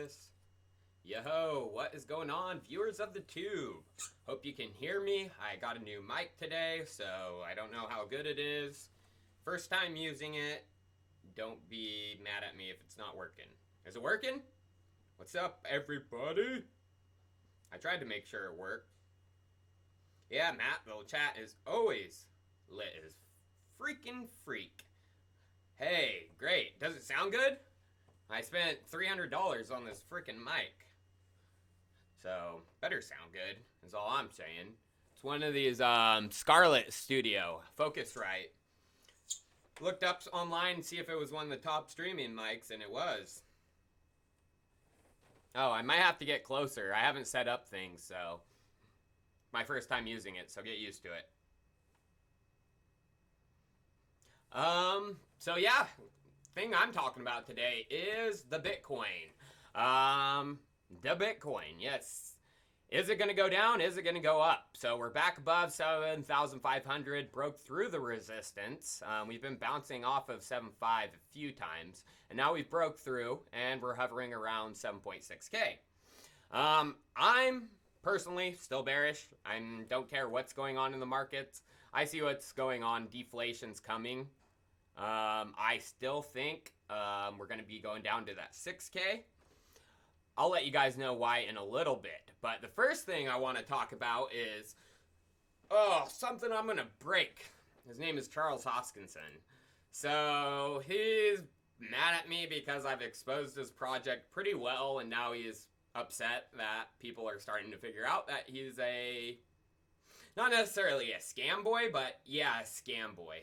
this. Yo, what is going on, viewers of the tube? Hope you can hear me. I got a new mic today, so I don't know how good it is. First time using it. Don't be mad at me if it's not working. Is it working? What's up, everybody? I tried to make sure it worked. Yeah, Matt, the chat is always lit as freaking freak. Hey, great. Does it sound good? I spent $300 on this freaking mic. So, better sound good, is all I'm saying. It's one of these Scarlett Studio, Focusrite. Looked up online to see if it was one of the top streaming mics, and it was. Oh, I might have to get closer. I haven't set up things, so. My first time using it, so get used to it. So yeah, thing I'm talking about today is the Bitcoin. The Bitcoin, yes. Is it going to go down? Is it going to go up? So we're back above 7,500, broke through the resistance. We've been bouncing off of 7.5 a few times, and now we've broke through, and we're hovering around 7.6K. I'm personally still bearish. I don't care what's going on in the markets. I see what's going on. Deflation's coming. I still think we're going to be going down to that 6K. I'll let you guys know why in a little bit. But the first thing I want to talk about is, something I'm going to break. His name is Charles Hoskinson. So he's mad at me because I've exposed his project pretty well, and now he's upset that people are starting to figure out that he's not necessarily a scam boy, but yeah, a scam boy.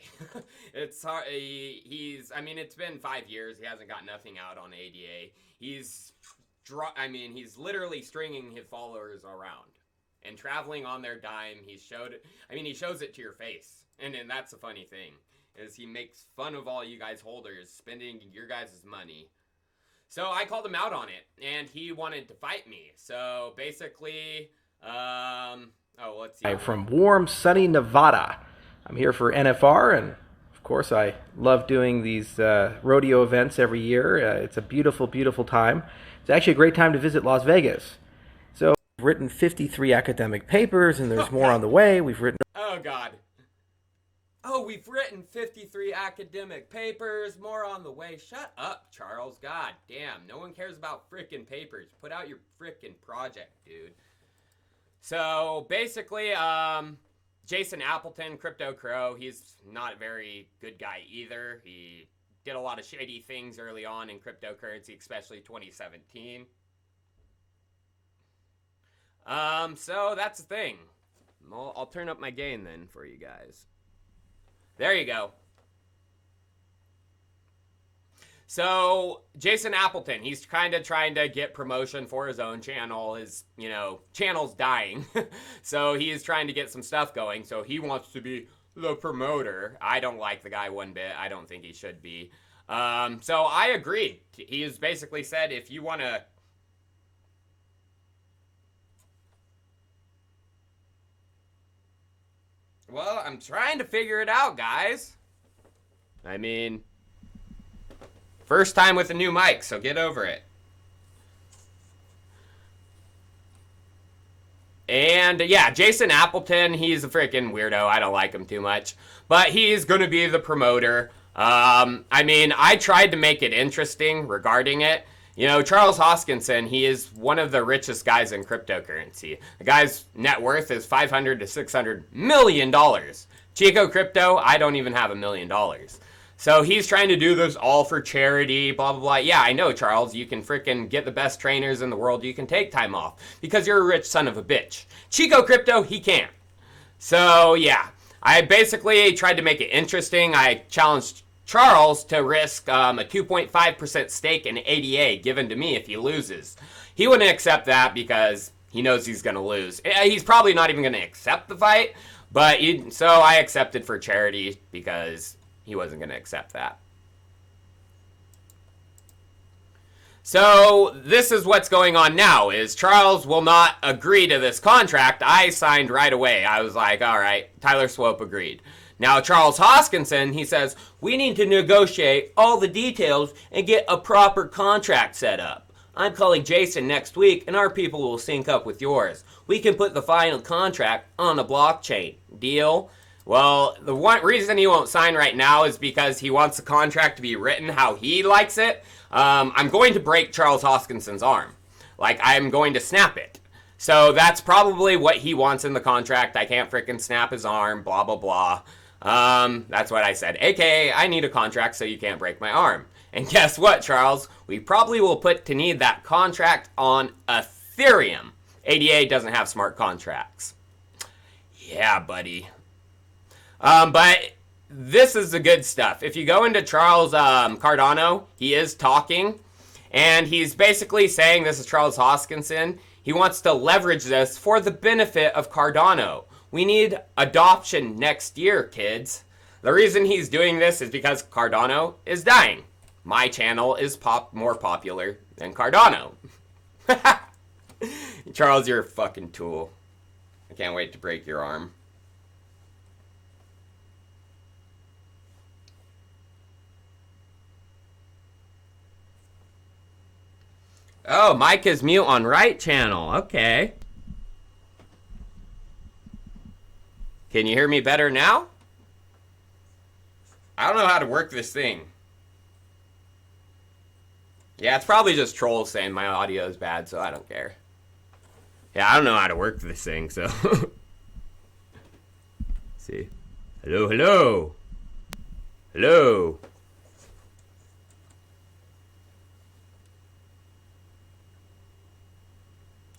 It's hard. It's been 5 years. He hasn't got nothing out on ADA. He's literally stringing his followers around and traveling on their dime. He shows it to your face. And that's the funny thing, is he makes fun of all you guys holders spending your guys' money. So I called him out on it, and he wanted to fight me. So basically, let's see. From warm, sunny Nevada. I'm here for NFR, and of course I love doing these rodeo events every year. It's a beautiful, beautiful time. It's actually a great time to visit Las Vegas. So we've written 53 academic papers, and there's more on the way. We've written... Oh, God. Oh, we've written 53 academic papers, more on the way. Shut up, Charles. God damn. No one cares about frickin' papers. Put out your frickin' project, dude. So, basically, Jason Appleton, Crypto Crow, he's not a very good guy either. He did a lot of shady things early on in cryptocurrency, especially 2017. So that's the thing. I'll turn up my gain then for you guys. There you go. So, Jason Appleton, he's kind of trying to get promotion for his own channel. His, channel's dying. So, he is trying to get some stuff going. So, he wants to be the promoter. I don't like the guy one bit. I don't think he should be. So, I agreed. He has basically said, if you want to... Well, I'm trying to figure it out, guys. First time with a new mic, so get over it. And, yeah, Jason Appleton, he's a freaking weirdo. I don't like him too much. But he's going to be the promoter. I tried to make it interesting regarding it. Charles Hoskinson, he is one of the richest guys in cryptocurrency. The guy's net worth is $500 to $600 million. Chico Crypto, I don't even have $1 million. So he's trying to do this all for charity, blah, blah, blah. Yeah, I know, Charles. You can freaking get the best trainers in the world. You can take time off because you're a rich son of a bitch. Chico Crypto, he can't. So, yeah. I basically tried to make it interesting. I challenged Charles to risk a 2.5% stake in ADA given to me if he loses. He wouldn't accept that because he knows he's going to lose. He's probably not even going to accept the fight, so I accepted for charity because he wasn't going to accept that. So this is what's going on now, is Charles will not agree to this contract. I signed right away. I was like, all right, tylerswope agreed. Now, Charles Hoskinson, he says, we need to negotiate all the details and get a proper contract set up. I'm calling Jason next week and our people will sync up with yours. We can put the final contract on the blockchain. Deal? Well, the one reason he won't sign right now is because he wants the contract to be written how he likes it. I'm going to break Charles Hoskinson's arm. Like, I'm going to snap it. So that's probably what he wants in the contract. I can't freaking snap his arm, blah, blah, blah. That's what I said. AKA, I need a contract so you can't break my arm. And guess what, Charles? We probably will put to need that contract on Ethereum. ADA doesn't have smart contracts. Yeah, buddy. But this is the good stuff. If you go into Charles Cardano, he is talking. And he's basically saying, this is Charles Hoskinson, he wants to leverage this for the benefit of Cardano. We need adoption next year, kids. The reason he's doing this is because Cardano is dying. My channel is more popular than Cardano. Charles, you're a fucking tool. I can't wait to break your arm. Oh, Mike is mute on right channel. Okay. Can you hear me better now? I don't know how to work this thing. Yeah, it's probably just trolls saying my audio is bad, so I don't care. Yeah, I don't know how to work this thing, so. See. Hello, hello. Hello.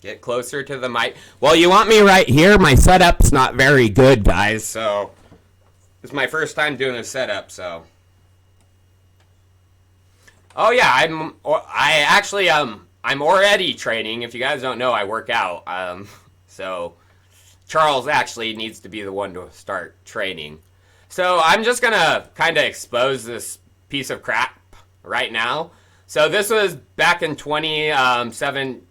Get closer to the mic. Well, you want me right here? My setup's not very good, guys, so. It's my first time doing a setup, so. Oh yeah, I'm already training. If you guys don't know, I work out. So Charles actually needs to be the one to start training. So I'm just gonna kind of expose this piece of crap right now. So this was back in 27,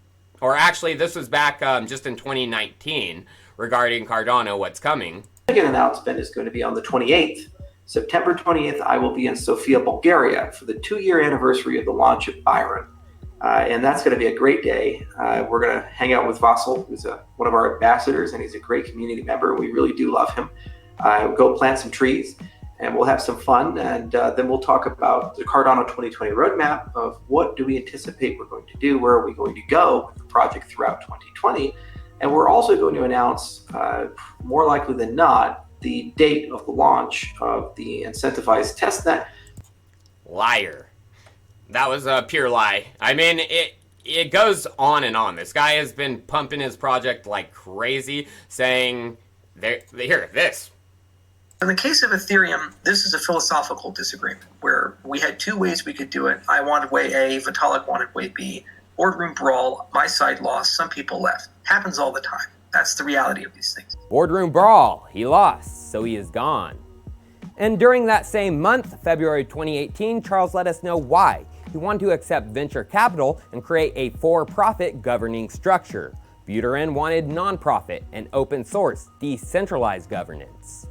or actually this was back just in 2019 regarding Cardano, what's coming. The second announcement is going to be on the 28th. September 20th, I will be in Sofia, Bulgaria for the 2-year anniversary of the launch of Byron. And that's going to be a great day. We're going to hang out with Vasil, who's one of our ambassadors, and he's a great community member. We really do love him. We'll go plant some trees, and we'll have some fun. And then we'll talk about the Cardano 2020 roadmap of what do we anticipate we're going to do, where are we going to go with the project throughout 2020. And we're also going to announce, more likely than not, the date of the launch of the incentivized testnet. Liar. That was a pure lie. I mean, it goes on and on. This guy has been pumping his project like crazy, saying, here, this. In the case of Ethereum, this is a philosophical disagreement where we had two ways we could do it. I wanted way A, Vitalik wanted way B. Boardroom brawl, my side lost, some people left. Happens all the time. That's the reality of these things. Boardroom brawl, he lost, so he is gone. And during that same month, February 2018, Charles let us know why he wanted to accept venture capital and create a for-profit governing structure. Buterin wanted non-profit and open source, decentralized governance.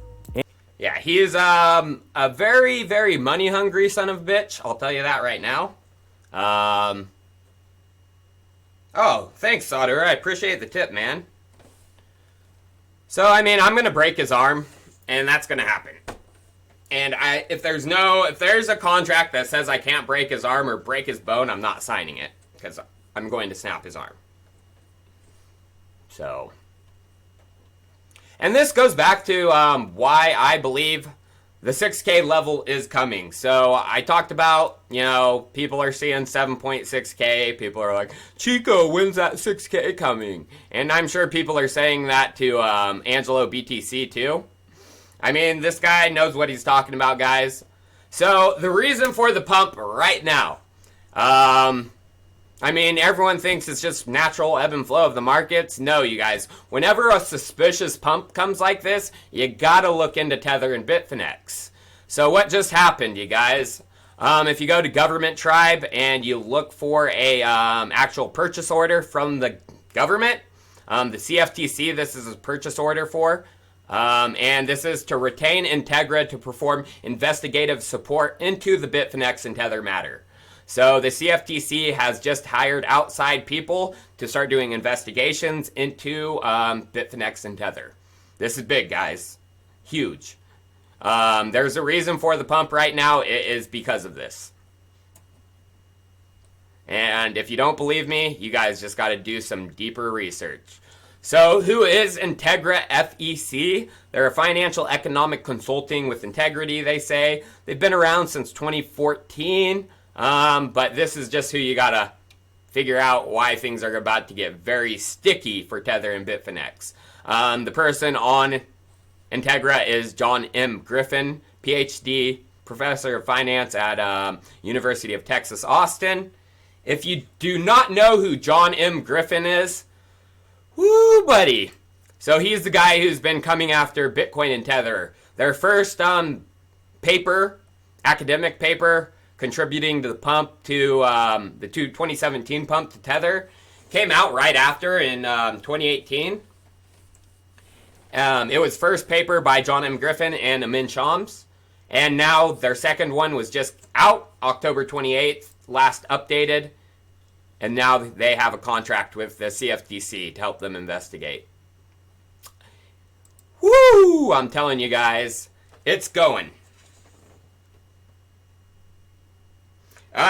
Yeah, he is a very, very money-hungry son of a bitch. I'll tell you that right now. Oh, thanks, Sauter. I appreciate the tip, man. So, I mean, I'm going to break his arm, and that's going to happen. And if there's a contract that says I can't break his arm or break his bone, I'm not signing it, because I'm going to snap his arm. So. And this goes back to why I believe the 6K level is coming. So I talked about, people are seeing 7.6K. People are like, Chico, when's that 6K coming? And I'm sure people are saying that to Angelo BTC too. I mean, this guy knows what he's talking about, guys. So the reason for the pump right now, I mean, everyone thinks it's just natural ebb and flow of the markets. No, you guys. Whenever a suspicious pump comes like this, you gotta look into Tether and Bitfinex. So what just happened, you guys? If you go to Government Tribe and you look for a actual purchase order from the government, the CFTC, this is a purchase order for. And this is to retain Integra to perform investigative support into the Bitfinex and Tether matter. So the CFTC has just hired outside people to start doing investigations into Bitfinex and Tether. This is big, guys. Huge. There's a reason for the pump right now. It is because of this. And if you don't believe me, you guys just got to do some deeper research. So who is Integra FEC? They're a financial economic consulting with integrity, they say. They've been around since 2014. But this is just who you got to figure out why things are about to get very sticky for Tether and Bitfinex. The person on Integra is John M. Griffin, PhD, professor of finance at University of Texas, Austin. If you do not know who John M. Griffin is, woo, buddy. So he's the guy who's been coming after Bitcoin and Tether. Their first paper, academic paper, contributing to the pump to the 2017 pump to Tether, came out right after in 2018. It was first paper by John M. Griffin and Amin Shams. And now their second one was just out, October 28th, last updated. And now they have a contract with the CFTC to help them investigate. Woo! I'm telling you guys, it's going.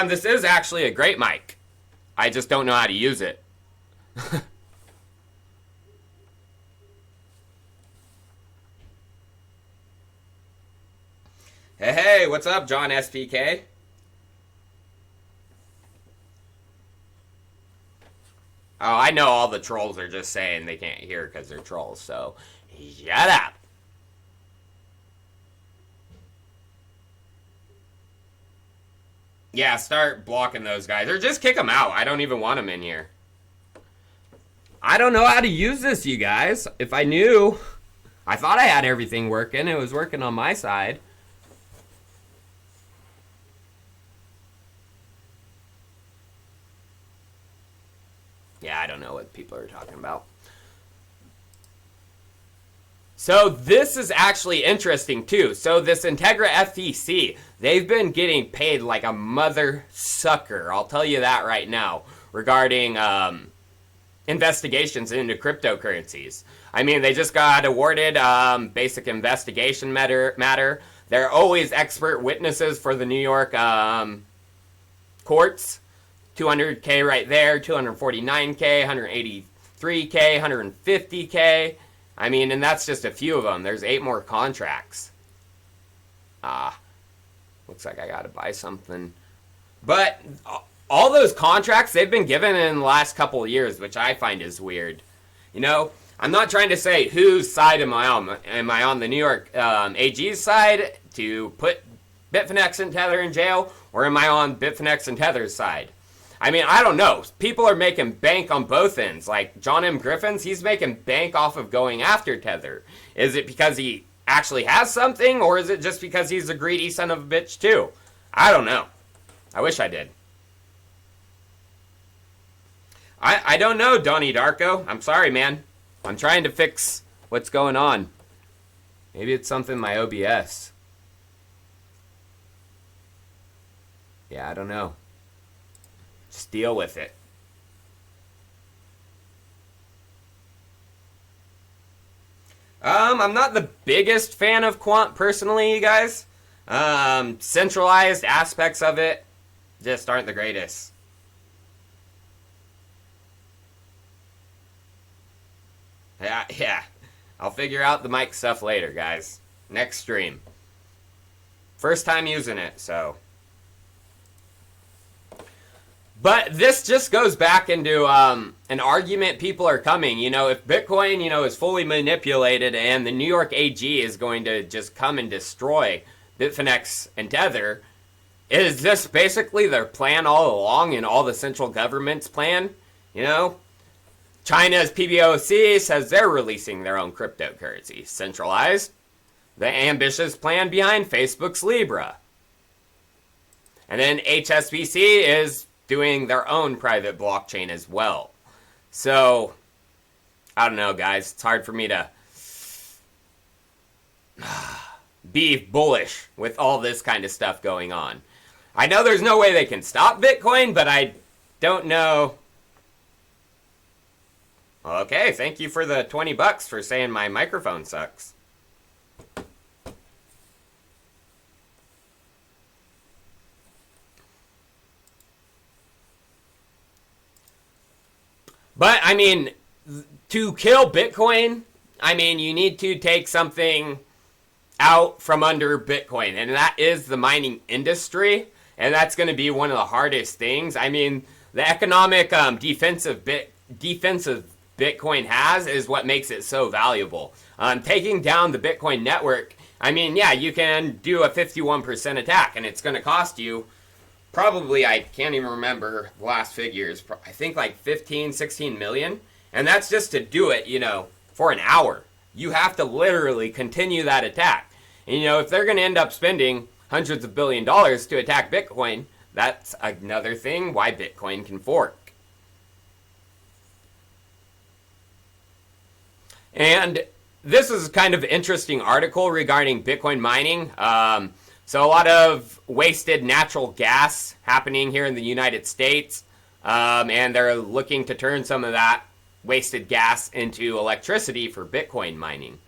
This is actually a great mic. I just don't know how to use it. Hey, what's up, John SPK? Oh, I know all the trolls are just saying they can't hear because they're trolls, so shut up. Yeah, start blocking those guys. Or just kick them out. I don't even want them in here. I don't know how to use this, you guys. If I knew, I thought I had everything working. It was working on my side. Yeah, I don't know what people are talking about. So this is actually interesting too. So this Integra FEC, they've been getting paid like a mother sucker. I'll tell you that right now regarding investigations into cryptocurrencies. I mean, they just got awarded basic investigation matter. They're always expert witnesses for the New York courts. 200K right there, 249K, 183K, 150K. I mean, and that's just a few of them. There's 8 more contracts. Looks like I gotta buy something. But all those contracts, they've been given in the last couple of years, which I find is weird. You know, I'm not trying to say whose side am I on. Am I on the New York AG's side to put Bitfinex and Tether in jail? Or am I on Bitfinex and Tether's side? I mean, I don't know. People are making bank on both ends. Like John M. Griffin's, he's making bank off of going after Tether. Is it because he actually has something, or is it just because he's a greedy son of a bitch too? I don't know. I wish I did. I don't know, Donnie Darko. I'm sorry, man. I'm trying to fix what's going on. Maybe it's something in my OBS. Yeah, I don't know. Just deal with it. I'm not the biggest fan of quant personally, you guys. Centralized aspects of it just aren't the greatest. Yeah. I'll figure out the mic stuff later, guys. Next stream. First time using it, so. But this just goes back into an argument people are coming. You know, if Bitcoin, you know, is fully manipulated and the New York AG is going to just come and destroy Bitfinex and Tether, is this basically their plan all along and all the central government's plan? You know, China's PBOC says they're releasing their own cryptocurrency, centralized. The ambitious plan behind Facebook's Libra. And then HSBC is doing their own private blockchain as well. So, I don't know, guys. It's hard for me to be bullish with all this kind of stuff going on. I know there's no way they can stop Bitcoin, but I don't know. Okay, thank you for the $20 for saying my microphone sucks. But, I mean, to kill Bitcoin, I mean, you need to take something out from under Bitcoin, and that is the mining industry, and that's going to be one of the hardest things. I mean, the economic defensive Bitcoin has is what makes it so valuable. Taking down the Bitcoin network, I mean, yeah, you can do a 51% attack, and it's going to cost you probably, I can't even remember the last figures, I think like 15, 16 million. And that's just to do it, you know, for an hour. You have to literally continue that attack. And, you know, if they're going to end up spending hundreds of $billions to attack Bitcoin, that's another thing why Bitcoin can fork. And this is kind of an interesting article regarding Bitcoin mining. So a lot of wasted natural gas happening here in the United States, and they're looking to turn some of that wasted gas into electricity for Bitcoin mining.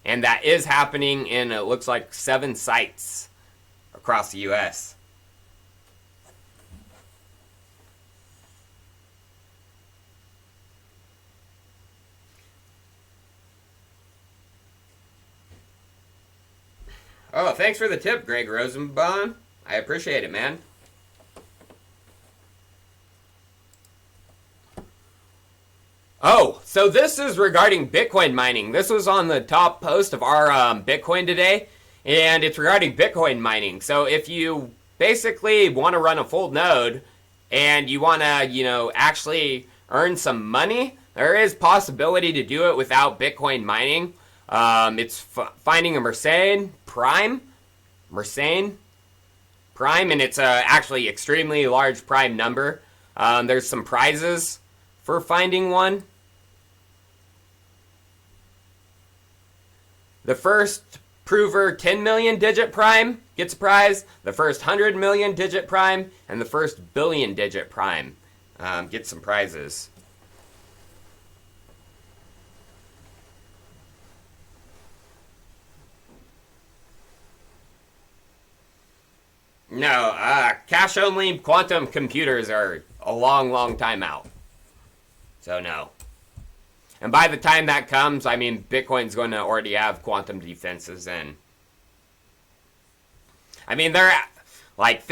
And that is happening in, it looks like, 7 sites across the U.S. Oh, thanks for the tip, Greg Rosenbaum. I appreciate it, man. Oh, so this is regarding Bitcoin mining. This was on the top post of our Bitcoin today, and it's regarding Bitcoin mining. So if you basically want to run a full node and you want to, you know, actually earn some money, there is possibility to do it without Bitcoin mining. It's finding a Mersenne Prime, and it's actually extremely large prime number. There's some prizes for finding one. The first prover 10 million digit prime gets a prize. The first 100 million digit prime and the first billion digit prime get some prizes. No, cash-only quantum computers are a long, long time out. So no. And by the time that comes, I mean, Bitcoin's going to already have quantum defenses in. I mean, they're like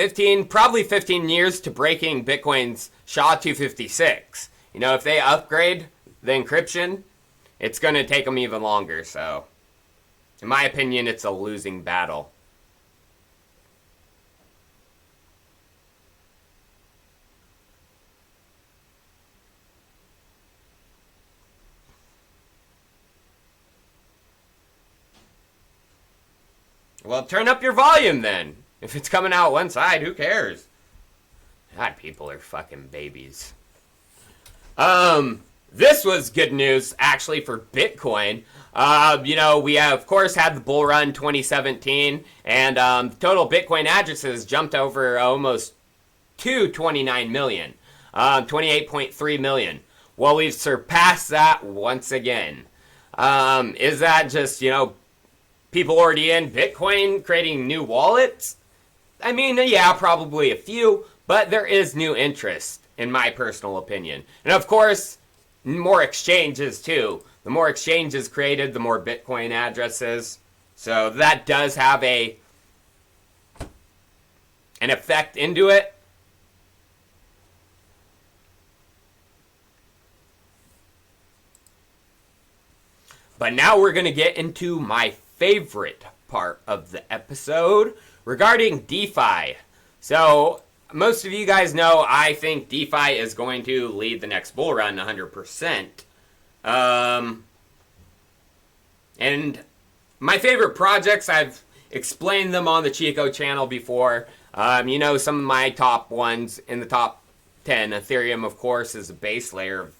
probably 15 years to breaking Bitcoin's SHA-256. You know, if they upgrade the encryption, it's going to take them even longer. So, in my opinion, it's a losing battle. Well, turn up your volume then. If it's coming out one side, who cares? God, people are fucking babies. This was good news, actually, for Bitcoin. You know, we have, of course, had the bull run 2017, and total Bitcoin addresses jumped over almost to 29 million, 28.3 million. Well, we've surpassed that once again. Is that just, you know, people already in Bitcoin creating new wallets? I mean, yeah, probably a few, but there is new interest, in my personal opinion. And of course, more exchanges too. The more exchanges created, the more Bitcoin addresses. So that does have an effect into it. But now we're going to get into my favorite part of the episode regarding DeFi. So, most of you guys know I think DeFi is going to lead the next bull run 100%. And my favorite projects, I've explained them on the Chico channel before. You know, some of my top ones in the top 10. Ethereum, of course, is a base layer of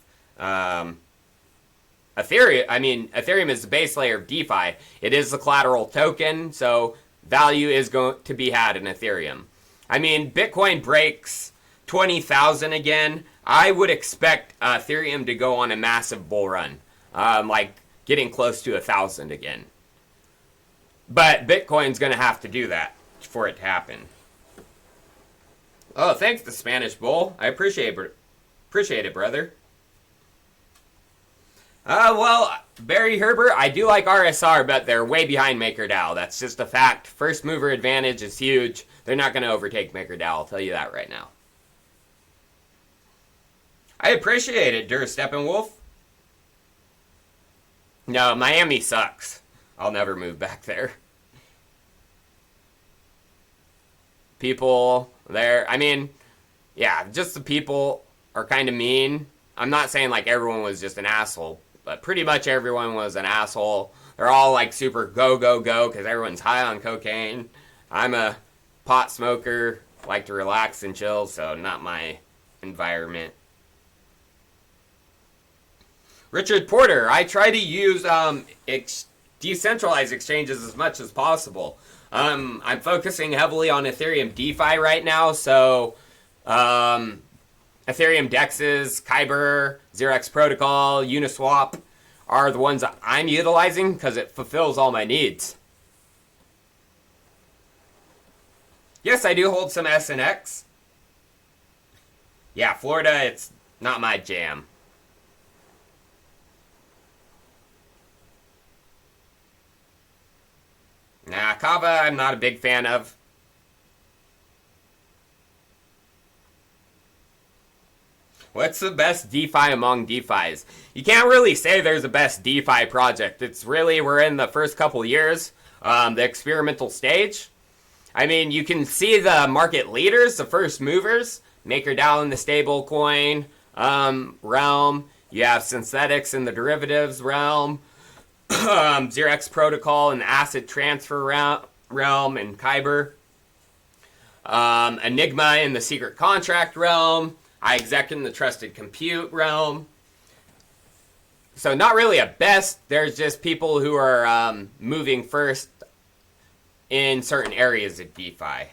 Ethereum is the base layer of DeFi. It is the collateral token, so value is going to be had in Ethereum. I mean, Bitcoin breaks 20,000 again. I would expect Ethereum to go on a massive bull run, like getting close to 1,000 again. But Bitcoin's going to have to do that for it to happen. Oh, thanks, the Spanish Bull. I appreciate it, brother. Well, Barry Herbert, I do like RSR, but they're way behind MakerDAO. That's just a fact. First mover advantage is huge. They're not going to overtake MakerDAO, I'll tell you that right now. I appreciate it, Der Steppenwolf. No, Miami sucks. I'll never move back there. People there, I mean, yeah, just the people are kind of mean. I'm not saying like everyone was just an asshole, but pretty much everyone was an asshole. They're all like super go, go, go because everyone's high on cocaine. I'm a pot smoker, like to relax and chill, so not my environment. Richard Porter, I try to use decentralized exchanges as much as possible. I'm focusing heavily on Ethereum DeFi right now, so Ethereum DEXs, Kyber, 0x Protocol, Uniswap are the ones I'm utilizing because it fulfills all my needs. Yes, I do hold some SNX. Yeah, Florida, it's not my jam. Nah, Kava I'm not a big fan of. What's the best DeFi among DeFis? You can't really say there's a best DeFi project. It's really, we're in the first couple years, the experimental stage. I mean, you can see the market leaders, the first movers, MakerDAO in the stablecoin realm. You have synthetics in the derivatives realm. 0x Protocol in the asset transfer realm and Kyber. Enigma in the secret contract realm. iExec in the trusted compute realm. So not really a best. There's just people who are moving first in certain areas of DeFi.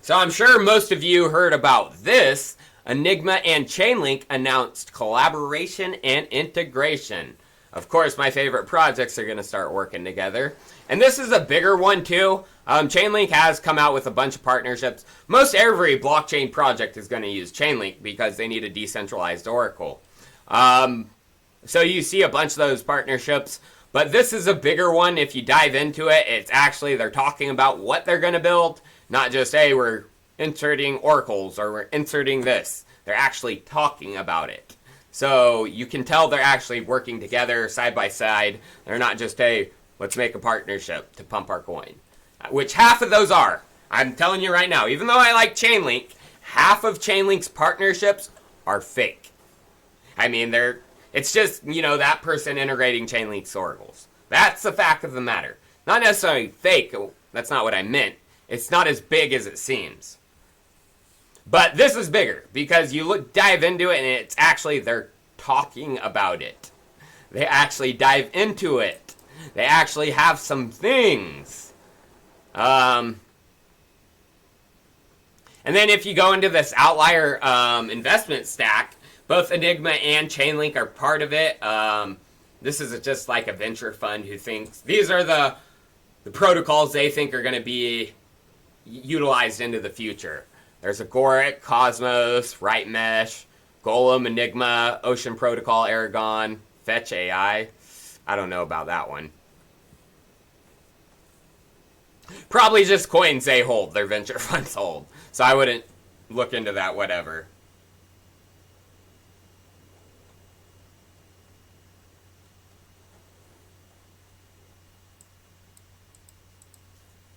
So I'm sure most of you heard about this. Enigma and Chainlink announced collaboration and integration. Of course, my favorite projects are going to start working together. And this is a bigger one too. Chainlink has come out with a bunch of partnerships. Most every blockchain project is going to use Chainlink because they need a decentralized oracle. So you see a bunch of those partnerships. But this is a bigger one. If you dive into it, it's actually they're talking about what they're going to build. Not just, hey, we're inserting oracles or we're inserting this. They're actually talking about it. So you can tell they're actually working together side by side. They're not just, hey, let's make a partnership to pump our coin. Which half of those are. I'm telling you right now, even though I like Chainlink, half of Chainlink's partnerships are fake. I mean, it's just, that person integrating Chainlink's oracles. That's the fact of the matter. Not necessarily fake. That's not what I meant. It's not as big as it seems. But this is bigger because you dive into it and it's actually, they're talking about it. They actually dive into it. They actually have some things. And then if you go into this outlier investment stack, both Enigma and Chainlink are part of it. This is just like a venture fund who thinks these are the protocols they think are going to be utilized into the future. There's Agoric, Cosmos, Right Mesh, Golem, Enigma, Ocean Protocol, Aragon, Fetch AI. I don't know about that one. Probably just coins they hold, their venture funds hold. So I wouldn't look into that, whatever.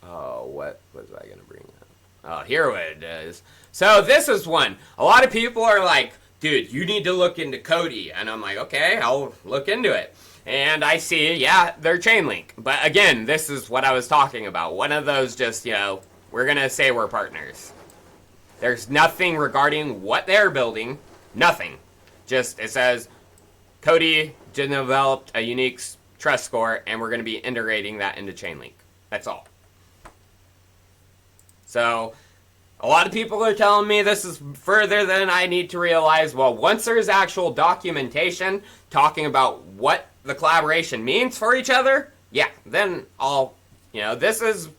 Oh, what was I going to bring up? Oh, here it is. So this is one. A lot of people are like, dude, you need to look into Cody. And I'm like, okay, I'll look into it. And I see, yeah, they're Chainlink. But again, this is what I was talking about. One of those just, we're going to say we're partners. There's nothing regarding what they're building. Nothing. Just, it says, Cody developed a unique trust score, and we're going to be integrating that into Chainlink. That's all. So a lot of people are telling me this is further than I need to realize. Well, once there's actual documentation talking about what the collaboration means for each other, yeah, then I'll, this is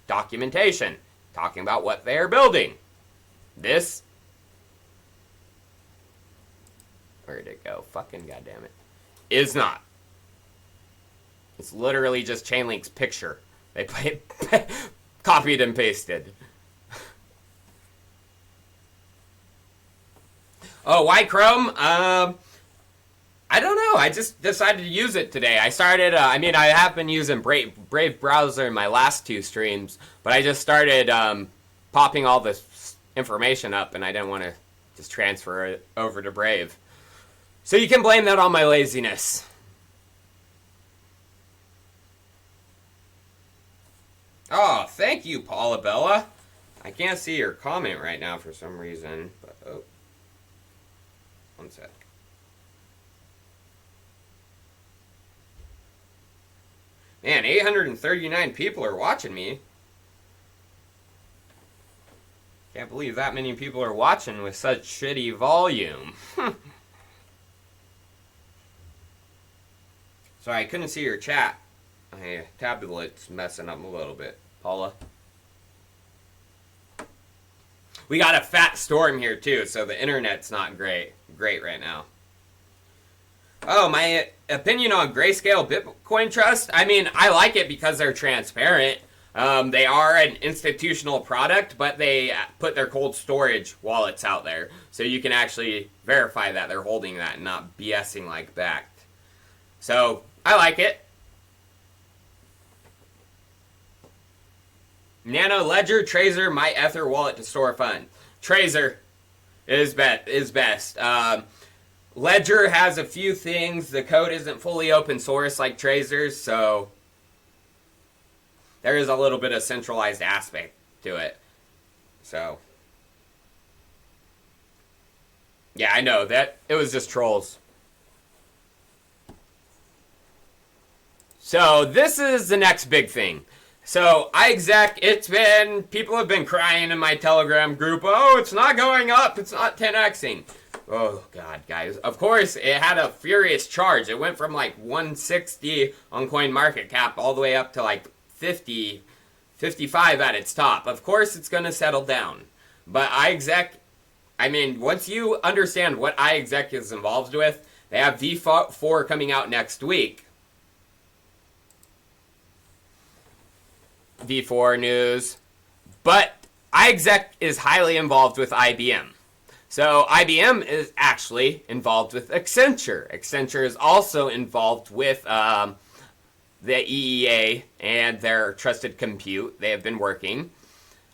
documentation talking about what they're building. This, where'd it go? Fucking goddamn it. Is not. It's literally just Chainlink's picture. They copied and pasted. Oh, why Chrome? I don't know. I just decided to use it today. I started, I have been using Brave browser in my last 2 streams, but I just started popping all this information up, and I didn't want to just transfer it over to Brave. So you can blame that on my laziness. Oh, thank you, Paula Bella. I can't see your comment right now for some reason, but oh. One sec. Man, 839 people are watching me. Can't believe that many people are watching with such shitty volume. Sorry, I couldn't see your chat. My tablet's messing up a little bit, Paula. We got a fat storm here too, so the internet's not great right now. Oh, my opinion on Grayscale Bitcoin Trust? I like it because they're transparent. They are an institutional product, but they put their cold storage wallets out there, so you can actually verify that they're holding that and not BSing like Bakkt. So, I like it. Nano Ledger, Trezor, my Ether wallet to store funds. Trezor is best. Ledger has a few things. The code isn't fully open source like Trezor's, so there is a little bit of centralized aspect to it. So, yeah, I know that it was just trolls. So this is the next big thing. So iExec, people have been crying in my Telegram group, oh, it's not going up, it's not 10xing. Oh, God, guys. Of course, it had a furious charge. It went from like 160 on CoinMarketCap all the way up to like 50, 55 at its top. Of course, it's going to settle down. But iExec, once you understand what iExec is involved with, they have V4 coming out next week. V4 news. But iExec is highly involved with IBM. So IBM is actually involved with Accenture. Accenture is also involved with the EEA and their trusted compute. They have been working.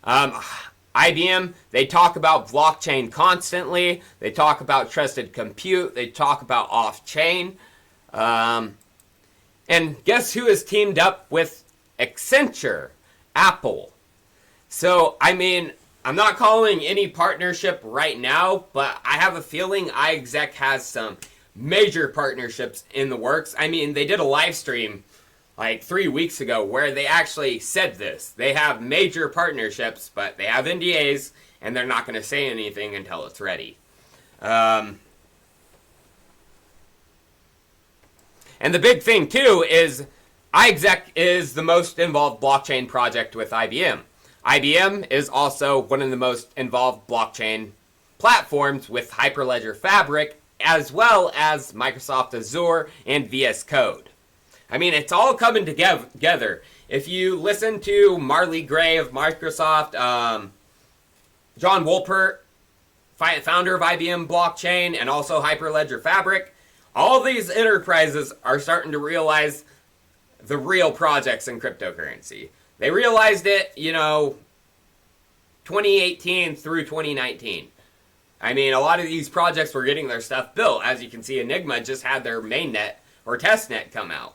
IBM, they talk about blockchain constantly. They talk about trusted compute. They talk about off-chain. And guess who has teamed up with Accenture? Apple. So, I'm not calling any partnership right now, but I have a feeling iExec has some major partnerships in the works. They did a live stream like 3 weeks ago where they actually said this. They have major partnerships, but they have NDAs, and they're not going to say anything until it's ready. And the big thing, too, is iExec is the most involved blockchain project with IBM. IBM is also one of the most involved blockchain platforms with Hyperledger Fabric, as well as Microsoft Azure and VS Code. It's all coming together. If you listen to Marley Gray of Microsoft, John Wolpert, founder of IBM Blockchain, and also Hyperledger Fabric, all these enterprises are starting to realize the real projects in cryptocurrency. They realized it, 2018 through 2019. A lot of these projects were getting their stuff built. As you can see, Enigma just had their mainnet or testnet come out.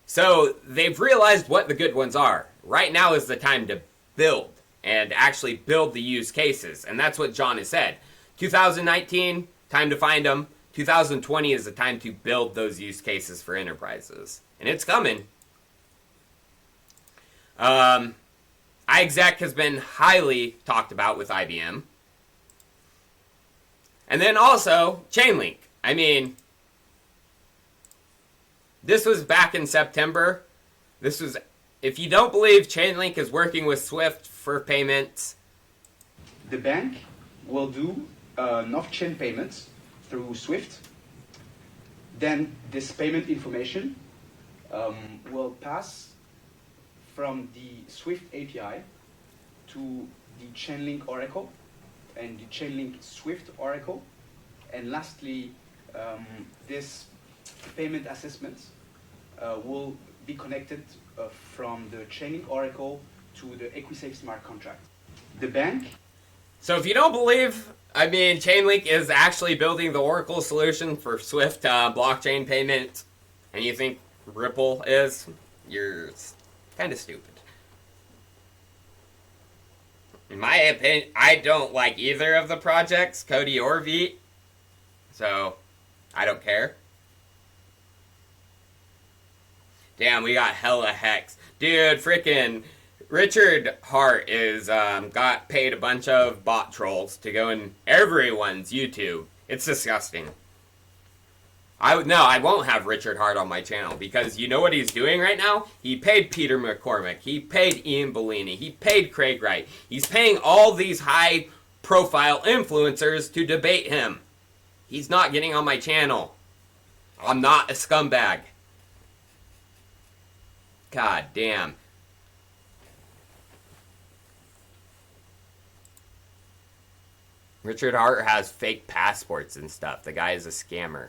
So they've realized what the good ones are. Right now is the time to build and actually build the use cases. And that's what John has said. 2019, time to find them. 2020 is the time to build those use cases for enterprises. And it's coming. iExec has been highly talked about with IBM. And then also, Chainlink. I mean, this was back in September. This was, if you don't believe Chainlink is working with Swift for payments, the bank will do off-chain payments through Swift. Then this payment information will pass from the Swift API to the Chainlink Oracle and the Chainlink Swift Oracle. And lastly, this payment assessment will be connected from the Chainlink Oracle to the EquiSafe smart contract. The bank. So if you don't believe, I mean, Chainlink is actually building the Oracle solution for Swift blockchain payments, and you think Ripple is, you're kind of stupid. In my opinion, I don't like either of the projects, Cody or Vite, so I don't care. Damn, we got hella hex. Dude, freaking Richard Hart is got paid a bunch of bot trolls to go in everyone's YouTube. It's disgusting. I won't have Richard Hart on my channel because you know what he's doing right now? He paid Peter McCormick. He paid Ian Bellini. He paid Craig Wright. He's paying all these high-profile influencers to debate him. He's not getting on my channel. I'm not a scumbag. God damn. Richard Hart has fake passports and stuff. The guy is a scammer.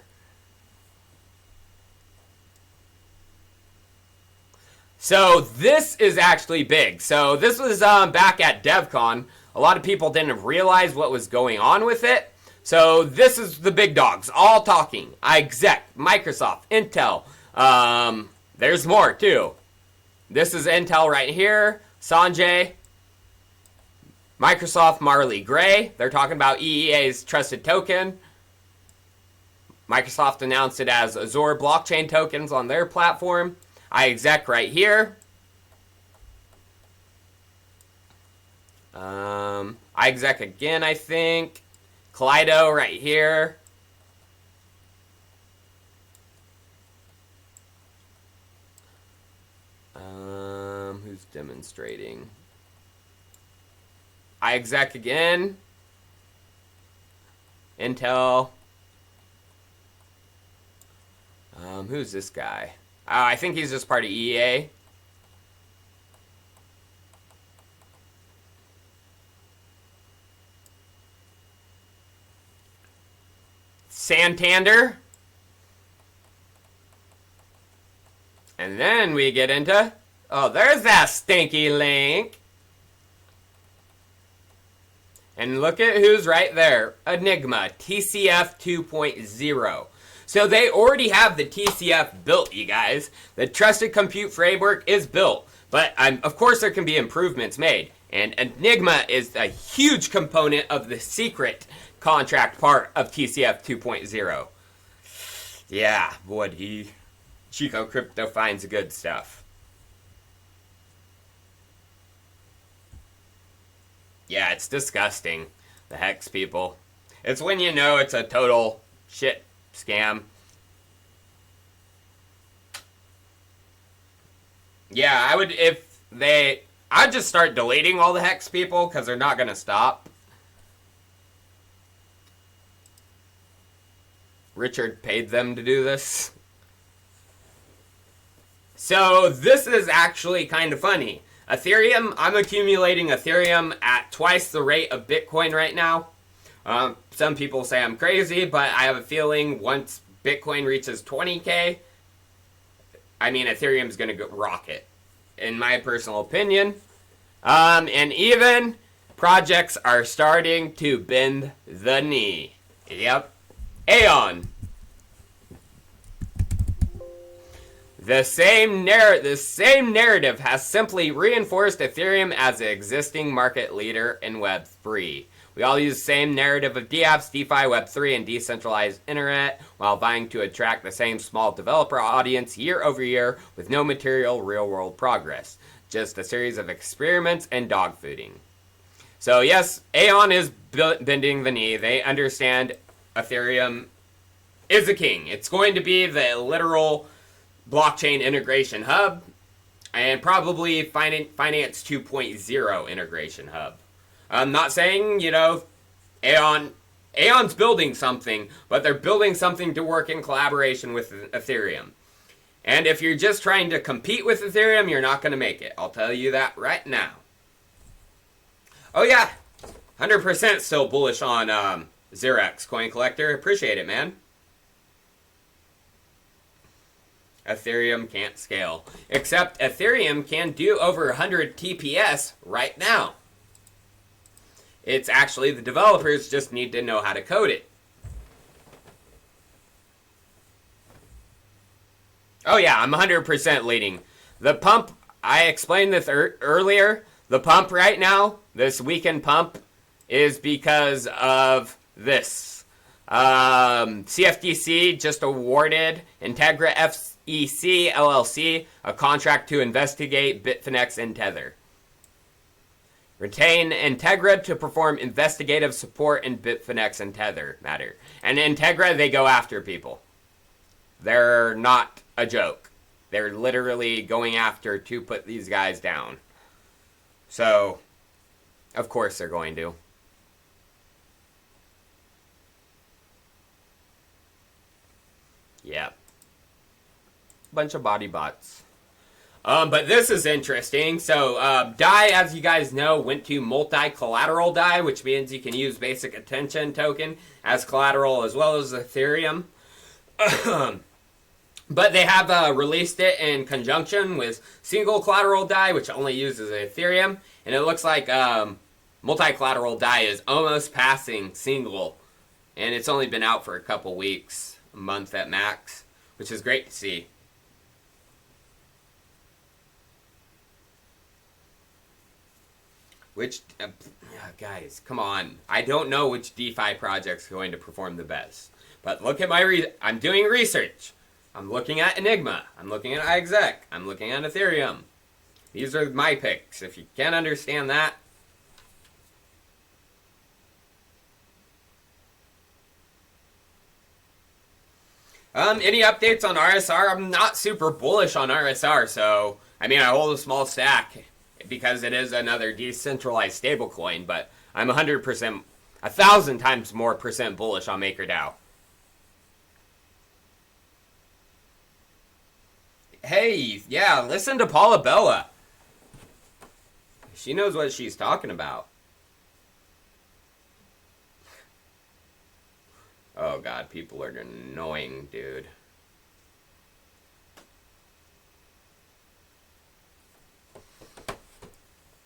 So this is actually big. So this was back at DevCon. A lot of people didn't realize what was going on with it. So this is the big dogs all talking. iExec, Microsoft, Intel. There's more too. This is Intel right here. Sanjay. Microsoft, Marley Gray. They're talking about EEA's trusted token. Microsoft announced it as Azure blockchain tokens on their platform. iExec right here. iExec again, I think. Kaleido right here. Who's demonstrating? iExec again. Intel. Who's this guy? I think he's just part of EA. Santander. And then we get into... Oh, there's that stinky link. And look at who's right there. Enigma, TCF 2.0. So they already have the TCF built, you guys. The Trusted Compute Framework is built. But of course there can be improvements made. And Enigma is a huge component of the secret contract part of TCF 2.0. Yeah, boy, Chico Crypto finds good stuff. Yeah, it's disgusting. The hex, people. It's when you know it's a total shit scam. Yeah, I'd just start deleting all the hex people because they're not going to stop. Richard paid them to do this. So this is actually kind of funny. Ethereum, I'm accumulating Ethereum at twice the rate of Bitcoin right now. Some people say I'm crazy, but I have a feeling once Bitcoin reaches 20K, I mean, Ethereum's going to go rocket, in my personal opinion. And even projects are starting to bend the knee. Yep. Aeon. The same narrative has simply reinforced Ethereum as the existing market leader in Web3. We all use the same narrative of DApps, DeFi, Web3, and decentralized internet while vying to attract the same small developer audience year over year with no material real-world progress. just a series of experiments and dogfooding. So yes, Aeon is bending the knee. They understand Ethereum is the king. It's going to be the literal blockchain integration hub, and probably Finance 2.0 integration hub. I'm not saying, you know, Aeon's building something, but they're building something to work in collaboration with Ethereum. And if you're just trying to compete with Ethereum, you're not going to make it. I'll tell you that right now. Oh yeah, 100% still bullish on Xerex Coin Collector. Appreciate it, man. Ethereum can't scale. Except Ethereum can do over 100 TPS right now. It's actually the developers just need to know how to code it. Oh yeah, I'm 100% leading. The pump, I explained this earlier. The pump right now, this weekend pump, is because of this. CFTC just awarded Integra FEC LLC a contract to investigate Bitfinex and Tether. Retain Integra to perform investigative support in Bitfinex and Tether matter. And Integra, they go after people. They're not a joke. They're literally going after to put these guys down. So, of course they're going to. Yeah. Bunch of body bots. But this is interesting. So, DAI, as you guys know, went to multi-collateral DAI, which means you can use basic attention token as collateral as well as Ethereum. But they have released it in conjunction with single collateral DAI, which only uses Ethereum. And it looks like multi-collateral DAI is almost passing single. And it's only been out for a couple weeks, a month at max, which is great to see. Which, guys, come on. I don't know which DeFi project's going to perform the best. But look at my, I'm doing research. I'm looking at Enigma. I'm looking at iExec. I'm looking at Ethereum. These are my picks. If you can't understand that. Any updates on RSR? I'm not super bullish on RSR, so, I mean, I hold a small stack because it is another decentralized stablecoin, but I'm 100%, 1,000 times more percent bullish on MakerDAO. Hey, yeah, listen to Paula Bella. She knows what she's talking about. Oh god, people are annoying, dude.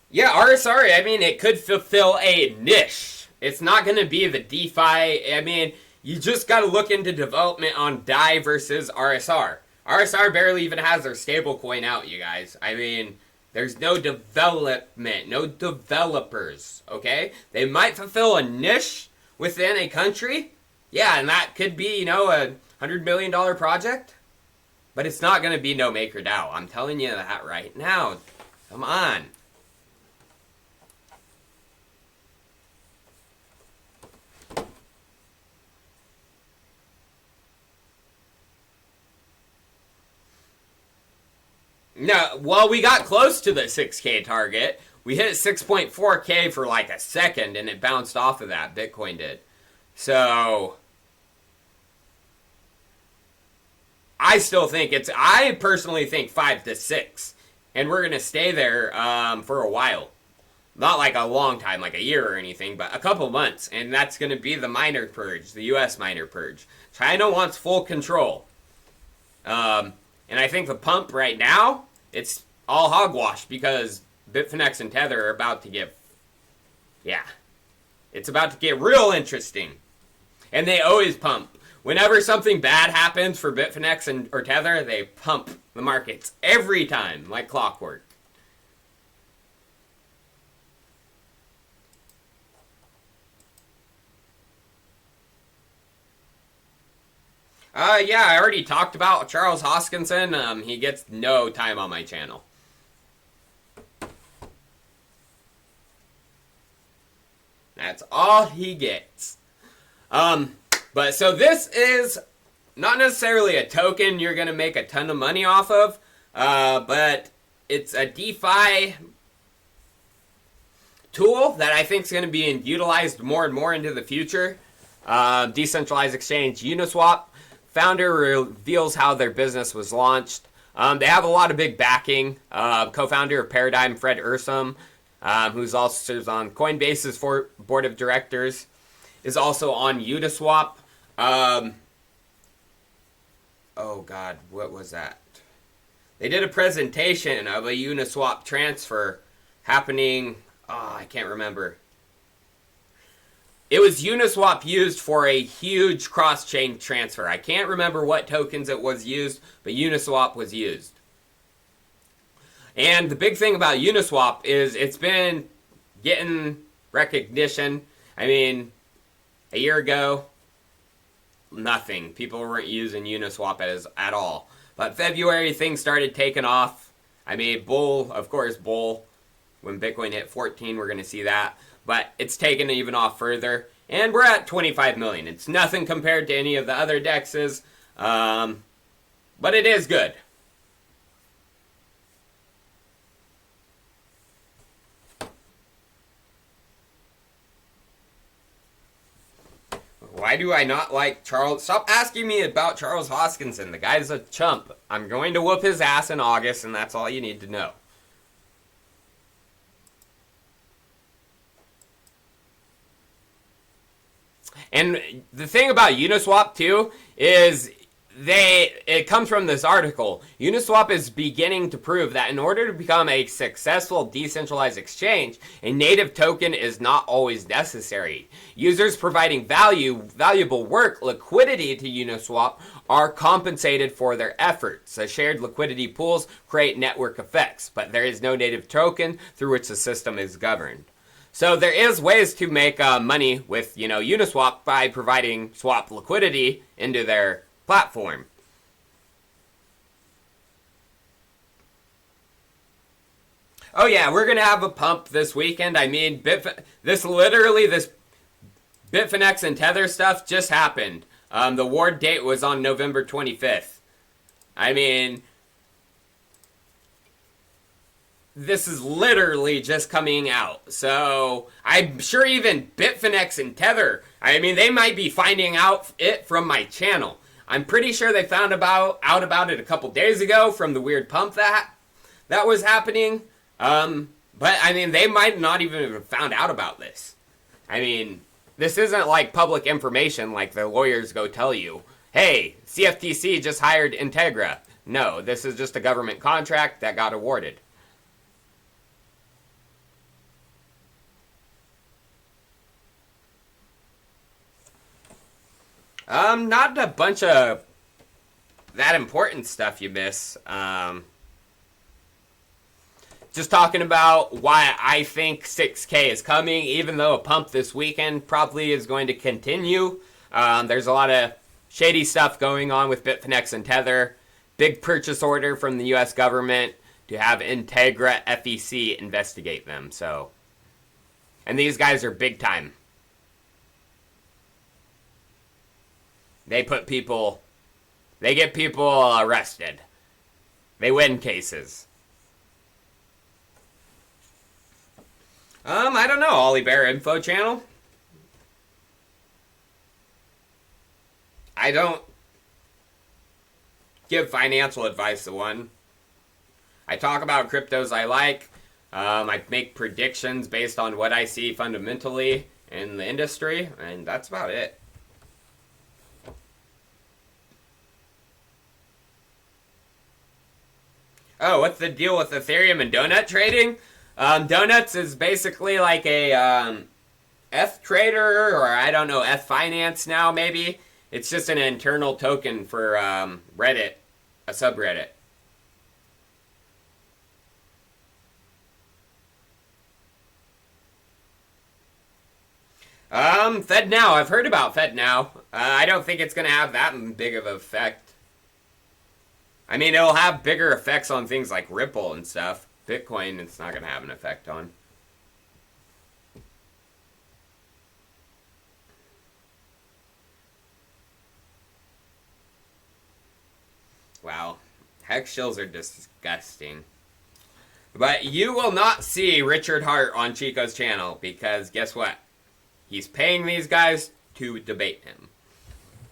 Yeah, RSR, I mean, it could fulfill a niche. It's not going to be the DeFi. I mean, you just got to look into development on DAI versus RSR. RSR barely even has their stablecoin out, you guys. I mean, there's no development, no developers, okay? They might fulfill a niche within a country. Yeah, and that could be, you know, a $100 million project. But it's not going to be no MakerDAO. I'm telling you that right now. Come on. No, well, we got close to the 6K target. We hit 6.4K for like a second, and it bounced off of that. Bitcoin did. So, I still think it's, I personally think 5 to 6. And we're going to stay there for a while. Not like a long time, like a year or anything, but a couple months. And that's going to be the miner purge, the US miner purge. China wants full control. And I think the pump right now, it's all hogwash because Bitfinex and Tether are about to get, yeah, it's about to get real interesting. And they always pump. Whenever something bad happens for Bitfinex or Tether, they pump the markets every time, like clockwork. Yeah, I already talked about Charles Hoskinson. He gets no time on my channel. That's all he gets. But so this is not necessarily a token you're going to make a ton of money off of, but it's a DeFi tool that I think is going to be utilized more and more into the future. Decentralized exchange Uniswap. Founder reveals how their business was launched. They have a lot of big backing. Co-founder of Paradigm, Fred Ursum, who's also serves on Coinbase's board of directors, is also on Uniswap. Oh God, what was that? They did a presentation of a Uniswap transfer happening. Oh, I can't remember. It was Uniswap used for a huge cross-chain transfer. I can't remember what tokens it was used, but Uniswap was used. And the big thing about Uniswap is it's been getting recognition. I mean, a year ago, nothing. People weren't using Uniswap at all. But February, things started taking off. I mean, bull. When Bitcoin hit 14, we're going to see that. But it's taken even off further. And we're at 25 million. It's nothing compared to any of the other dexes. But it is good. Why do I not like Charles? Stop asking me about Charles Hoskinson. The guy's a chump. I'm going to whoop his ass in August, and that's all you need to know. And the thing about Uniswap, too, is it comes from this article. Uniswap is beginning to prove that in order to become a successful decentralized exchange, a native token is not always necessary. Users providing valuable work, liquidity to Uniswap are compensated for their efforts. The shared liquidity pools create network effects, but there is no native token through which the system is governed. So there is ways to make money with, Uniswap by providing swap liquidity into their platform. Oh yeah, we're gonna have a pump this weekend. I mean, this Bitfinex and Tether stuff just happened. The award date was on November 25th. I mean, this is literally just coming out. So I'm sure even Bitfinex and Tether, I mean, they might be finding out it from my channel. I'm pretty sure they found out about it a couple days ago from the weird pump that was happening. But I mean, they might not even have found out about this. I mean, this isn't like public information like the lawyers go tell you. Hey, CFTC just hired Integra. No, this is just a government contract that got awarded. Not a bunch of that important stuff you miss. Just talking about why I think 6K is coming, even though a pump this weekend probably is going to continue. There's a lot of shady stuff going on with Bitfinex and Tether. Big purchase order from the U.S. government to have Integra FEC investigate them. So, and these guys are big time. They get people arrested. They win cases. I don't know, Ollie Bear Info Channel. I don't give financial advice to one. I talk about cryptos I like. I make predictions based on what I see fundamentally in the industry, and that's about it. Oh, what's the deal with Ethereum and donut trading? Donuts is basically like a ETH trader, or I don't know, ETH finance now maybe. It's just an internal token for Reddit, a subreddit. FedNow. I've heard about FedNow. I don't think it's going to have that big of an effect. I mean, it'll have bigger effects on things like Ripple and stuff. Bitcoin, it's not going to have an effect on. Hex shills are disgusting. But you will not see Richard Hart on Chico's channel because guess what? He's paying these guys to debate him.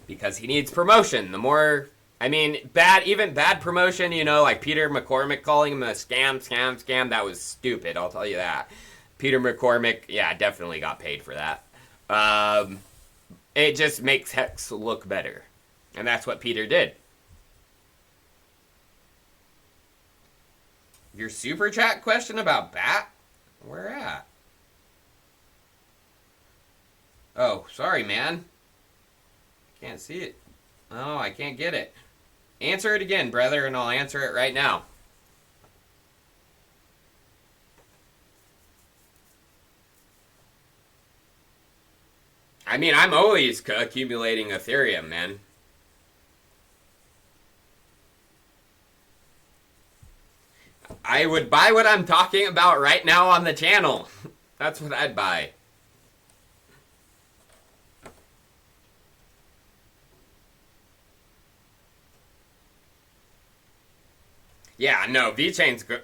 Because he needs promotion. The more, I mean, even bad promotion, you know, like Peter McCormick calling him a scam, that was stupid, I'll tell you that. Peter McCormick, yeah, definitely got paid for that. It just makes Hex look better. And that's what Peter did. Your super chat question about Bakkt? Where at? Oh, sorry, man. Can't see it. Oh, I can't get it. Answer it again, brother, and I'll answer it right now. I mean, I'm always accumulating Ethereum, man. I would buy what I'm talking about right now on the channel. That's what I'd buy. Yeah, no, VeChain's good.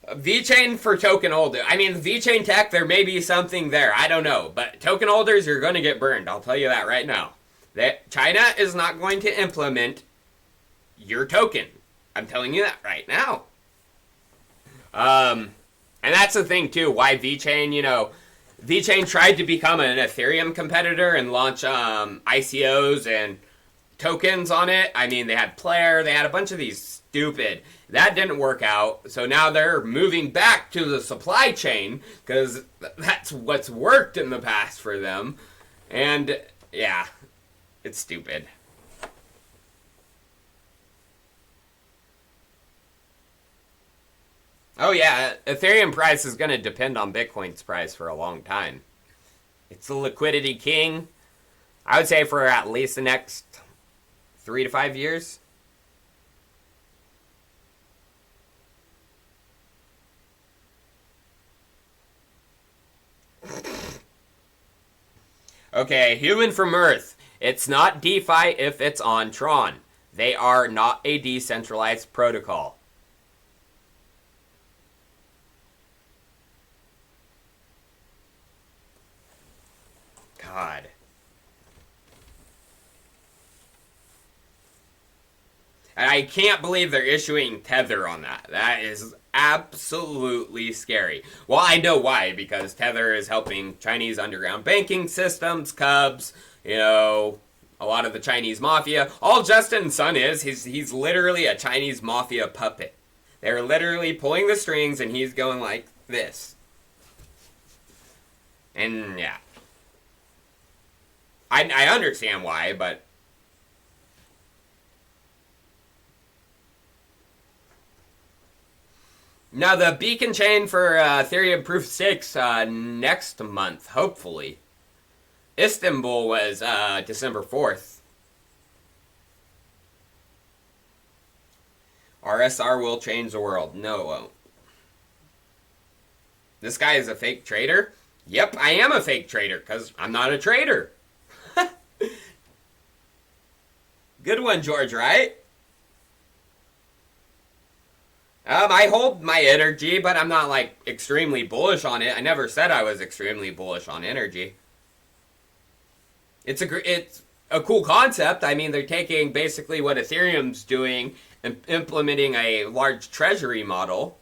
VeChain for token holder. I mean, VeChain tech, there may be something there. I don't know. But token holders, you're going to get burned. I'll tell you that right now. China is not going to implement your token. I'm telling you that right now. And that's the thing, too. Why VeChain, you know, VeChain tried to become an Ethereum competitor and launch ICOs and tokens on it. I mean, they had Player. They had a bunch of these stupid. That didn't work out. So now they're moving back to the supply chain because that's what's worked in the past for them. And, yeah, it's stupid. Oh yeah, Ethereum price is going to depend on Bitcoin's price for a long time. It's the liquidity king. I would say for at least the next 3 to 5 years. Okay, Human from Earth. It's not DeFi if it's on Tron. They are not a decentralized protocol. God. And I can't believe they're issuing Tether on that. That is absolutely scary. Well, I know why, because Tether is helping Chinese underground banking systems, Cubs, you know, a lot of the Chinese mafia. All Justin Sun is, he's literally a Chinese mafia puppet. They're literally pulling the strings and he's going like this. And yeah. I understand why, but now the beacon chain for Ethereum Proof 6 next month, hopefully. Istanbul was December 4th. RSR will change the world. No, it won't. This guy is a fake trader? Yep, I am a fake trader because I'm not a trader. Good one, George, right? I hold my energy, but I'm not, like, extremely bullish on it. I never said I was extremely bullish on energy. It's a cool concept. I mean, they're taking basically what Ethereum's doing and implementing a large treasury model.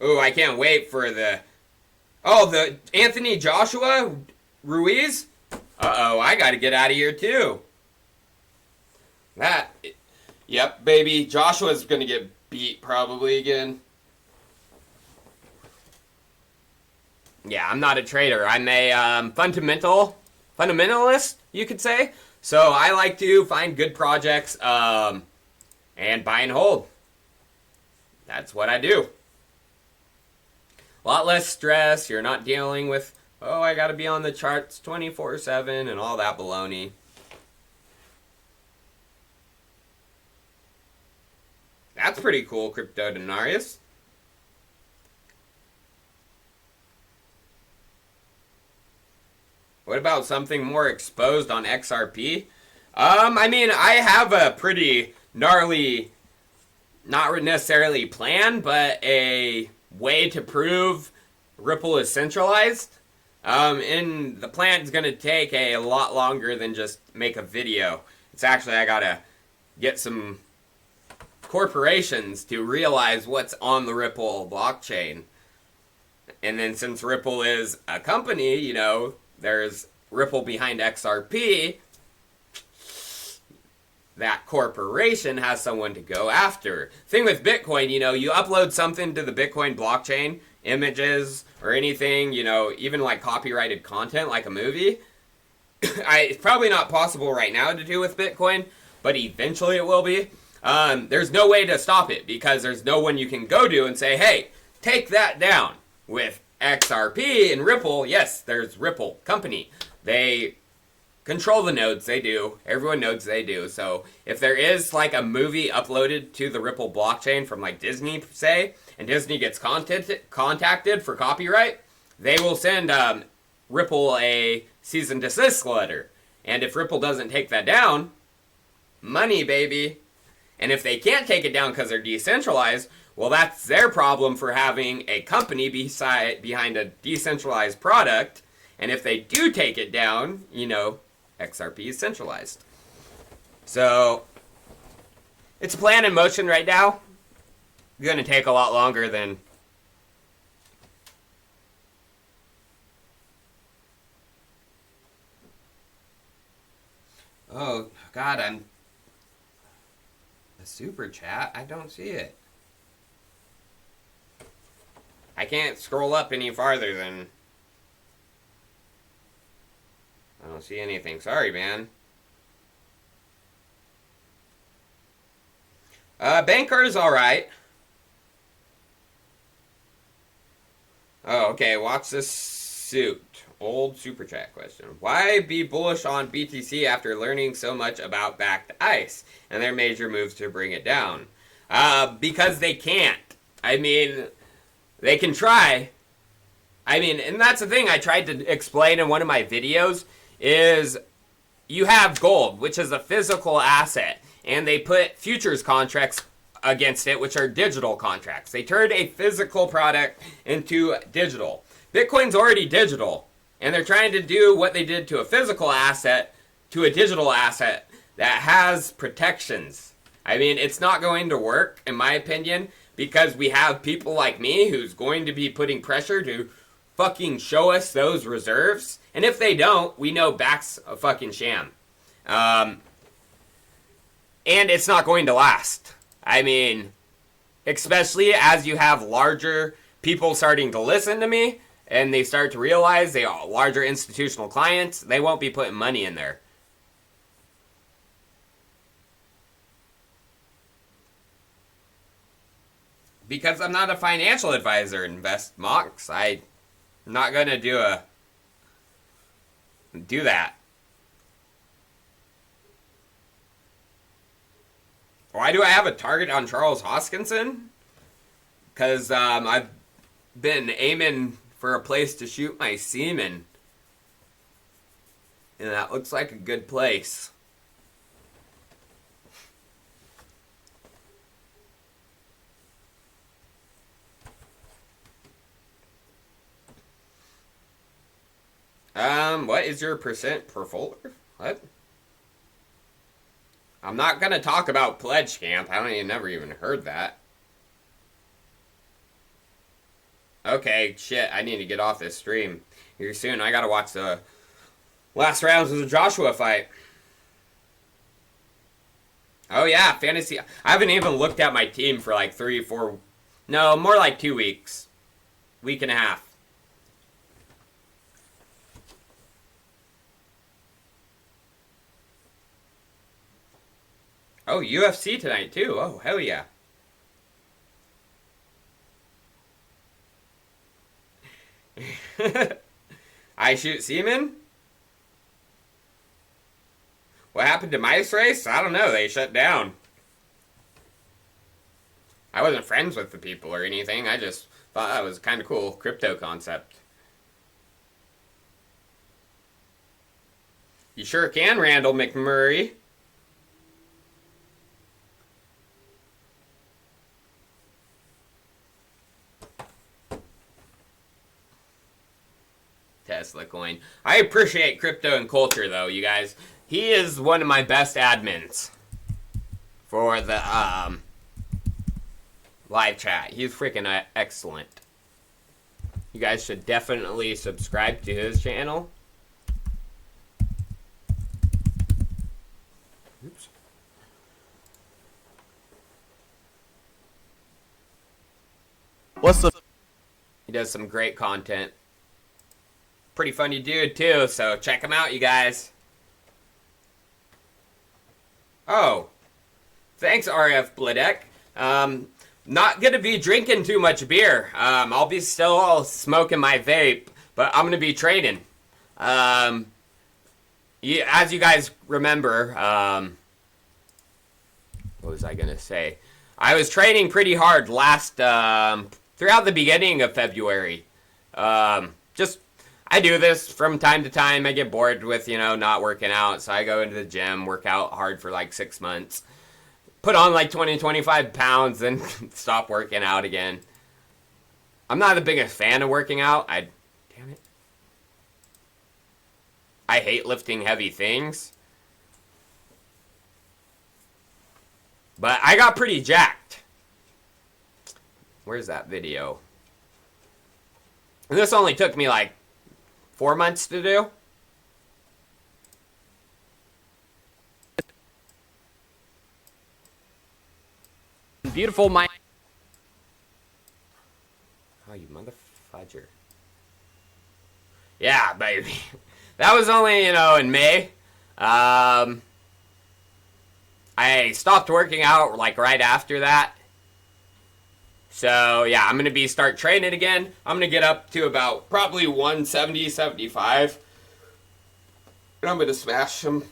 Oh, I can't wait for the Anthony Joshua Ruiz. Uh-oh, I got to get out of here too. Yep, baby. Joshua's going to get beat probably again. Yeah, I'm not a trader. I'm a fundamentalist, you could say. So I like to find good projects and buy and hold. That's what I do. A lot less stress. You're not dealing with, oh, I got to be on the charts 24/7 and all that baloney. That's pretty cool, Crypto Denarius. What about something more exposed on XRP? I mean, I have a pretty gnarly, not necessarily plan, but a way to prove Ripple is centralized. And the plan is going to take a lot longer than just make a video. It's actually, I gotta get some corporations to realize what's on the Ripple blockchain. And then since Ripple is a company, you know, there's Ripple behind XRP. That corporation has someone to go after. Thing with Bitcoin, you know, you upload something to the Bitcoin blockchain, images or anything, you know, even like copyrighted content like a movie. It's probably not possible right now to do with Bitcoin, but eventually it will be. There's no way to stop it because there's no one you can go to and say, hey, take that down. With XRP and Ripple, yes, there's Ripple company. They control the nodes, they do. Everyone knows they do. So if there is like a movie uploaded to the Ripple blockchain from like Disney, say, and Disney gets contacted for copyright, they will send Ripple a cease and desist letter. And if Ripple doesn't take that down, money, baby. And if they can't take it down because they're decentralized, well, that's their problem for having a company behind a decentralized product. And if they do take it down, you know, XRP is centralized. So, it's a plan in motion right now. It's going to take a lot longer than... Oh, God, I'm... A super chat? I don't see it. I can't scroll up any farther than... I don't see anything. Sorry, man. Banker's alright. Oh, okay. Watch this suit. Old super chat question. Why be bullish on BTC after learning so much about Bakkt ICE and their major moves to bring it down? Because they can't. I mean... They can try. I mean, and that's the thing I tried to explain in one of my videos, is you have gold, which is a physical asset, and they put futures contracts against it, which are digital contracts. They turned a physical product into digital. Bitcoin's already digital, and they're trying to do what they did to a physical asset to a digital asset that has protections. I mean, it's not going to work, in my opinion, because we have people like me who's going to be putting pressure to fucking show us those reserves. And if they don't, we know Bakkt's a fucking sham. And it's not going to last. I mean, especially as you have larger people starting to listen to me, and they start to realize they are larger institutional clients, they won't be putting money in there. Because I'm not a financial advisor, InvestMox. I'm not going to do that. Why do I have a target on Charles Hoskinson? Because I've been aiming for a place to shoot my semen. And that looks like a good place. What is your percent per folder? What? I'm not gonna talk about Pledge Camp. Never even heard that. Okay, shit, I need to get off this stream here soon. I gotta watch the last rounds of the Joshua fight. Oh yeah, fantasy. I haven't even looked at my team for like 3, 4... No, more like 2 weeks. Week and a half. Oh, UFC tonight, too. Oh, hell yeah. I shoot semen? What happened to Mice Race? I don't know. They shut down. I wasn't friends with the people or anything. I just thought that was kind of cool crypto concept. You sure can, Randall McMurray. Tesla coin. I appreciate crypto and culture, though, you guys. He is one of my best admins for the live chat. He's freaking excellent. You guys should definitely subscribe to his channel. Oops. What's up? He does some great content. Pretty funny dude, too, so check him out, you guys. Oh. Thanks, RF Bladek. Not gonna be drinking too much beer. I'll be still smoking my vape, but I'm gonna be trading. As you guys remember, what was I gonna say? I was training pretty hard throughout the beginning of February. I do this from time to time. I get bored with, not working out, so I go into the gym, work out hard for like 6 months. Put on like 20, 25 pounds, then stop working out again. I'm not the biggest fan of working out. Damn it. I hate lifting heavy things. But I got pretty jacked. Where's that video? And this only took me like 4 months to do. Beautiful mind. Oh, you motherfudger. Yeah, baby. That was only, in May. I stopped working out like right after that. So, yeah, I'm going to start training again. I'm going to get up to about probably 170, 75. And I'm going to smash them.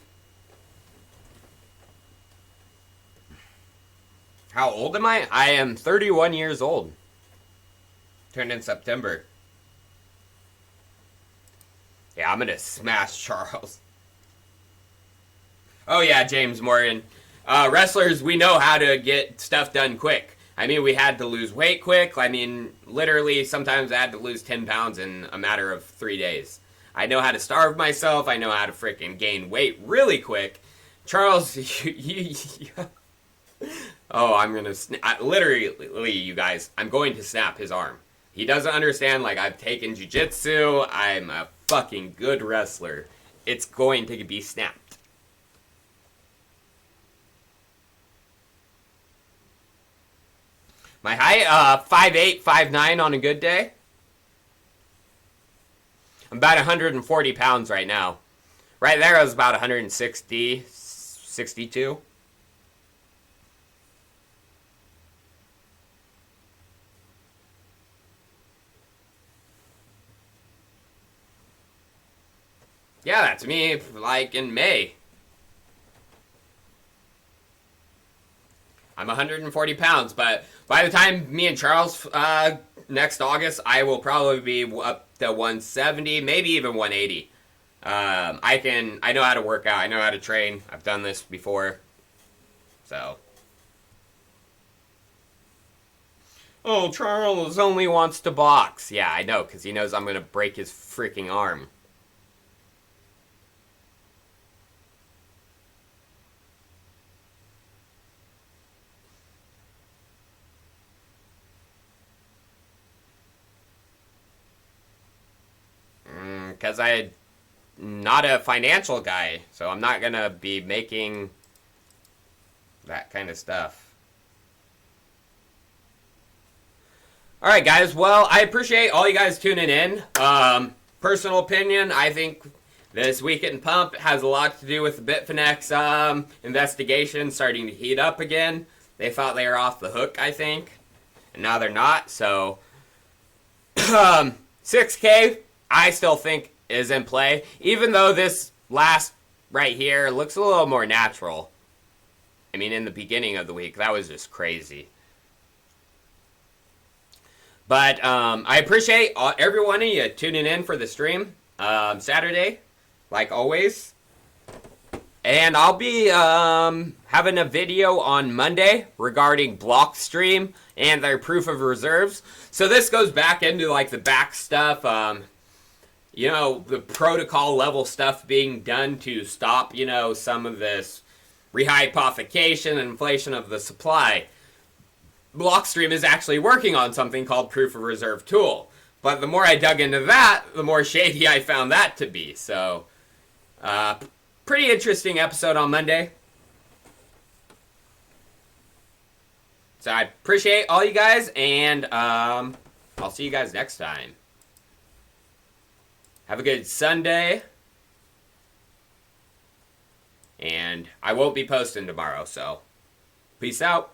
How old am I? I am 31 years old. Turned in September. Yeah, I'm going to smash Charles. Oh, yeah, James Morgan. Wrestlers, we know how to get stuff done quick. I mean, we had to lose weight quick. I mean, literally, sometimes I had to lose 10 pounds in a matter of 3 days. I know how to starve myself. I know how to freaking gain weight really quick. Charles, oh, I'm going to... Literally, you guys, I'm going to snap his arm. He doesn't understand, like, I've taken jiu-jitsu. I'm a fucking good wrestler. It's going to be snapped. My height, 5'8", 5'9" on a good day. I'm about 140 pounds right now. Right there, I was about 160, 62. Yeah, that's me, like, in May. I'm 140 pounds, but by the time me and Charles, next August, I will probably be up to 170, maybe even 180. I know how to work out. I know how to train. I've done this before. So. Oh, Charles only wants to box. Yeah, I know, because he knows I'm going to break his freaking arm. Because I'm not a financial guy, so I'm not going to be making that kind of stuff. Alright guys, well, I appreciate all you guys tuning in. Personal opinion, I think this weekend pump has a lot to do with the Bitfinex investigation starting to heat up again. They thought they were off the hook, I think, and now they're not, so 6K I still think is in play, even though this last right here looks a little more natural. I mean, in the beginning of the week, that was just crazy. But I appreciate every one of you tuning in for the stream Saturday, like always. And I'll be having a video on Monday regarding Blockstream and their proof of reserves. So this goes back into like the Bakkt stuff, you know, the protocol level stuff being done to stop, you know, some of this rehypothecation and inflation of the supply. Blockstream is actually working on something called proof of reserve tool. But the more I dug into that, the more shady I found that to be. So, pretty interesting episode on Monday. So I appreciate all you guys, and I'll see you guys next time. Have a good Sunday. And I won't be posting tomorrow, so peace out.